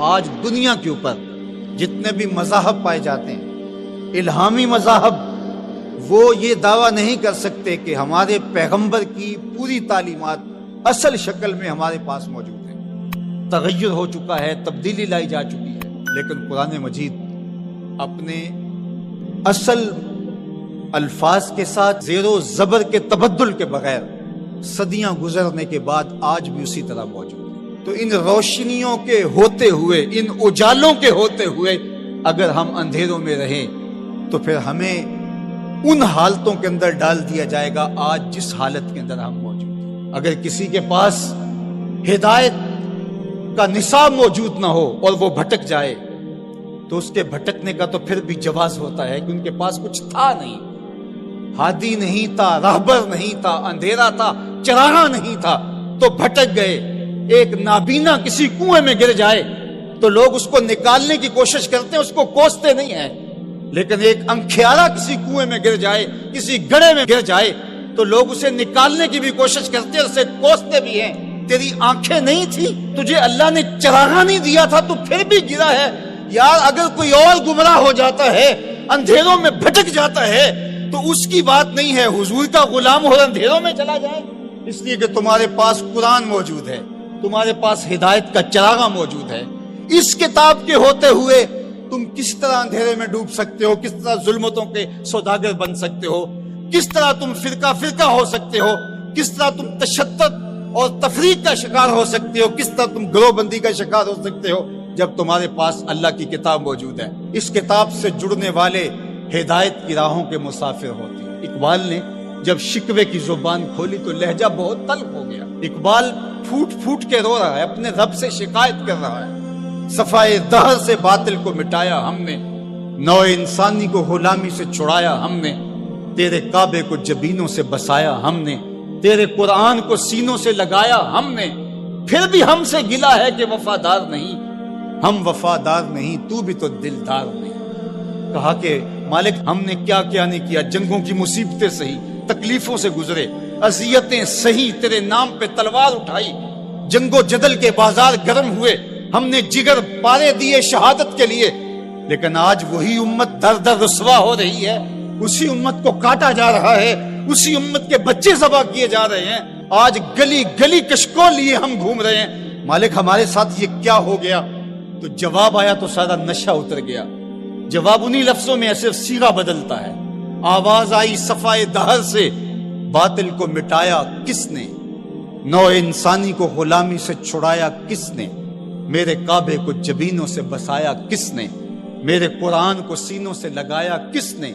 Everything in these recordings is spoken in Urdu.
آج دنیا کے اوپر جتنے بھی مذاہب پائے جاتے ہیں، الہامی مذاہب، وہ یہ دعویٰ نہیں کر سکتے کہ ہمارے پیغمبر کی پوری تعلیمات اصل شکل میں ہمارے پاس موجود ہیں۔ تغیر ہو چکا ہے، تبدیلی لائی جا چکی ہے، لیکن قرآن مجید اپنے اصل الفاظ کے ساتھ زیر و زبر کے تبدل کے بغیر صدیاں گزرنے کے بعد آج بھی اسی طرح موجود ہے۔ تو ان روشنیوں کے ہوتے ہوئے، ان اجالوں کے ہوتے ہوئے اگر ہم اندھیروں میں رہیں تو پھر ہمیں ان حالتوں کے اندر ڈال دیا جائے گا آج جس حالت کے اندر ہم موجود ہیں۔ اگر کسی کے پاس ہدایت کا نصاب موجود نہ ہو اور وہ بھٹک جائے تو اس کے بھٹکنے کا تو پھر بھی جواز ہوتا ہے کہ ان کے پاس کچھ تھا نہیں، ہادی نہیں تھا، راہبر نہیں تھا، اندھیرا تھا، چراغاں نہیں تھا، تو بھٹک گئے۔ ایک نابینا کسی کنویں میں گر جائے تو لوگ اس کو نکالنے کی کوشش کرتے ہیں، اس کو کوستے نہیں ہیں، لیکن ایک انکھیارا کسی کنویں میں گر جائے، کسی گڑھے میں گر جائے تو لوگ اسے نکالنے کی بھی کوشش کرتے ہیں، اسے کوستے بھی ہیں۔ تیری آنکھیں نہیں تھی، تجھے اللہ نے چراغاں نہیں دیا تھا، تو پھر بھی گرا ہے۔ یار اگر کوئی اور گمراہ ہو جاتا ہے، اندھیروں میں بھٹک جاتا ہے، تو اس کی بات نہیں ہے حضور کا غلام اور اندھیروں میں چلا جائے، اس لیے کہ تمہارے پاس قرآن موجود ہے، تمہارے پاس ہدایت کا چراغاں موجود ہے۔ اس کتاب کے ہوتے ہوئے تم کس طرح اندھیرے میں ڈوب سکتے ہو، کس طرح ظلمتوں کے سوداگر بن سکتے ہو، کس طرح تم فرقہ فرقہ ہو سکتے ہو، کس طرح تم تشدد اور تفریق کا شکار ہو سکتے ہو، کس طرح تم گروہ بندی کا شکار ہو سکتے ہو جب تمہارے پاس اللہ کی کتاب موجود ہے۔ اس کتاب سے جڑنے والے ہدایت کی راہوں کے مسافر ہوتے ہیں۔ اقبال نے جب شکوے کی زبان کھولی تو لہجہ بہت تلخ ہو گیا۔ اقبال پھوٹ پھوٹ کے رو رہا ہے، اپنے رب سے شکایت کر رہا ہے۔ صفائے دہر سے باطل کو مٹایا ہم نے، نو انسانی کو غلامی سے چھڑایا ہم نے، تیرے کعبے کو جبینوں سے بسایا ہم نے، تیرے قرآن کو سینوں سے لگایا ہم نے، پھر بھی ہم سے گلا ہے کہ وفادار نہیں، ہم وفادار نہیں، تو بھی تو دلدار نہیں۔ کہا کہ مالک ہم نے کیا کیا نہیں کیا، جنگوں کی مصیبتیں سہی، تکلیفوں سے گزرے، اذیتیں سہی، تیرے نام پہ تلوار اٹھائی، جنگ و جدل کے بازار گرم ہوئے، ہم نے جگر پارے دیے شہادت کے لیے، لیکن آج وہی امت در در رسوا ہو رہی ہے، اسی امت کو کاٹا جا رہا ہے، اسی امت کے بچے ذبح کیے جا رہے ہیں، آج گلی گلی کشکول لیے ہم گھوم رہے ہیں، مالک ہمارے ساتھ یہ کیا ہو گیا؟ تو جواب آیا تو سارا نشہ اتر گیا۔ جواب انہی لفظوں میں صرف صیغہ بدلتا ہے۔ آواز آئی صفائے دہر سے، باطل کو مٹایا کس نے، نو انسانی کو غلامی سے چھڑایا کس نے، میرے کعبے کو جبینوں سے بسایا کس نے، میرے قرآن کو سینوں سے لگایا کس نے،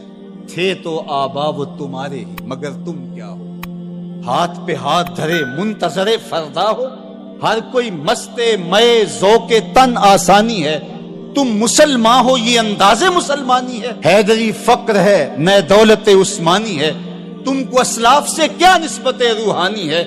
تھے تو آبا وہ تمہارے ہی مگر تم کیا ہو، ہاتھ پہ ہاتھ دھرے منتظر فردا ہو، ہر کوئی مست مئے ذوق تن آسانی ہے، تم مسلمان ہو یہ انداز مسلمانی ہے، حیدری فقر ہے نئے دولت عثمانی ہے، تم کو اسلاف سے کیا نسبت روحانی ہے،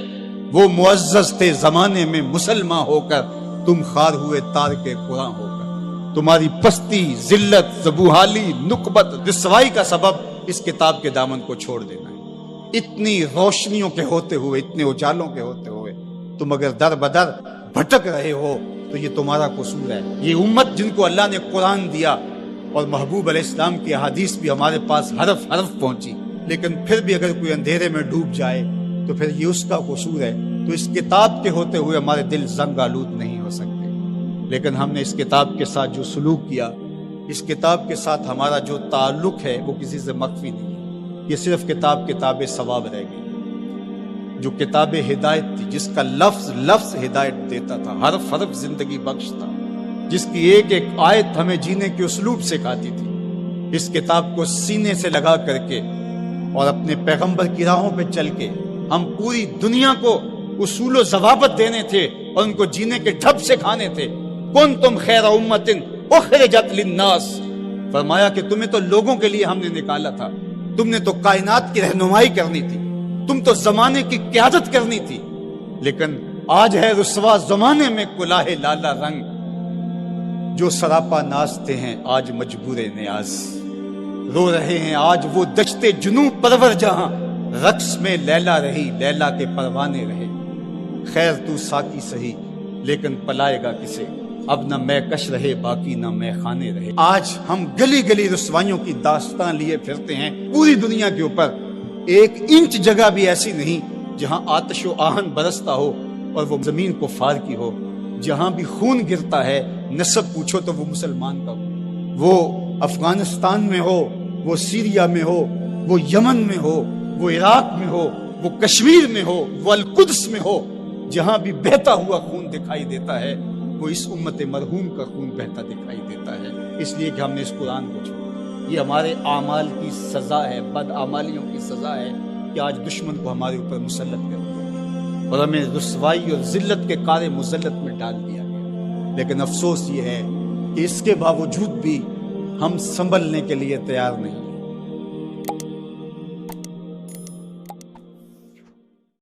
وہ معزز تھے زمانے میں مسلمان ہو کر، تم خار ہوئے تارک قرآن ہو کر، تمہاری پستی ذلت زبوحالی نکبت رسوائی کا سبب اس کتاب کے دامن کو چھوڑ دینا ہے۔ اتنی روشنیوں کے ہوتے ہوئے، اتنے اجالوں کے ہوتے ہوئے تم اگر در بدر بھٹک رہے ہو تو یہ تمہارا قصور ہے۔ یہ امت جن کو اللہ نے قرآن دیا اور محبوب علیہ السلام کی احادیث بھی ہمارے پاس حرف حرف پہنچی، لیکن پھر بھی اگر کوئی اندھیرے میں ڈوب جائے تو پھر یہ اس کا قصور ہے۔ تو اس کتاب کے ہوتے ہوئے ہمارے دل زنگ آلود نہیں ہو سکتے، لیکن ہم نے اس کتاب کے ساتھ جو سلوک کیا، اس کتاب کے ساتھ ہمارا جو تعلق ہے وہ کسی سے مخفی نہیں ہے۔ یہ صرف کتاب ثواب رہ گئی، جو کتاب ہدایت تھی، جس کا لفظ لفظ ہدایت دیتا تھا، حرف حرف زندگی بخش تھا، جس کی ایک ایک آیت ہمیں جینے کے اسلوب سکھاتی تھی، اس کتاب کو سینے سے لگا کر کے اور اپنے پیغمبر کی راہوں پہ چل کے ہم پوری دنیا کو اصول و ضوابط دینے تھے اور ان کو جینے کے ڈھب سے کھانے تھے۔ کنتم خیر امت اخرجت للناس، فرمایا کہ تمہیں تو لوگوں کے لیے ہم نے نکالا تھا، تم نے تو کائنات کی رہنمائی کرنی تھی، تم تو زمانے کی قیادت کرنی تھی، لیکن آج ہے رسوا زمانے میں کلاه لالا رنگ، جو سراپا نازتے ہیں آج مجبور نیاز، رو رہے ہیں آج وہ دشتے جنوب پرور جہاں، رقص میں لیلا رہی لیلا کے پروانے رہے، خیر تو ساقی سہی لیکن پلائے گا کسے، اب نہ میں کش رہے باقی نہ میں خانے رہے۔ آج ہم گلی گلی رسوائیوں کی داستان لیے پھرتے ہیں۔ پوری دنیا کے اوپر 1 انچ جگہ بھی ایسی نہیں جہاں آتش و آہن برستا ہو اور وہ زمین کفار کی ہو۔ جہاں بھی خون گرتا ہے نسب پوچھو تو وہ مسلمان کا ہو، وہ افغانستان میں ہو، وہ سیریا میں ہو، وہ یمن میں ہو، وہ عراق میں ہو، وہ کشمیر میں ہو، وہ القدس میں ہو۔ جہاں بھی بہتا ہوا خون دکھائی دیتا ہے وہ اس امت مرحوم کا خون بہتا دکھائی دیتا ہے۔ اس لیے کہ ہم نے اس قرآن کو چھوڑا۔ یہ ہمارے اعمال کی سزا ہے، بد اعمالیوں کی سزا ہے کہ آج دشمن کو ہمارے اوپر مسلط کر دیا گیا اور ہمیں رسوائی اور ذلت کے کار مذلت میں ڈال دیا گیا۔ لیکن افسوس یہ ہے کہ اس کے باوجود بھی ہم سنبھلنے کے لیے تیار نہیں۔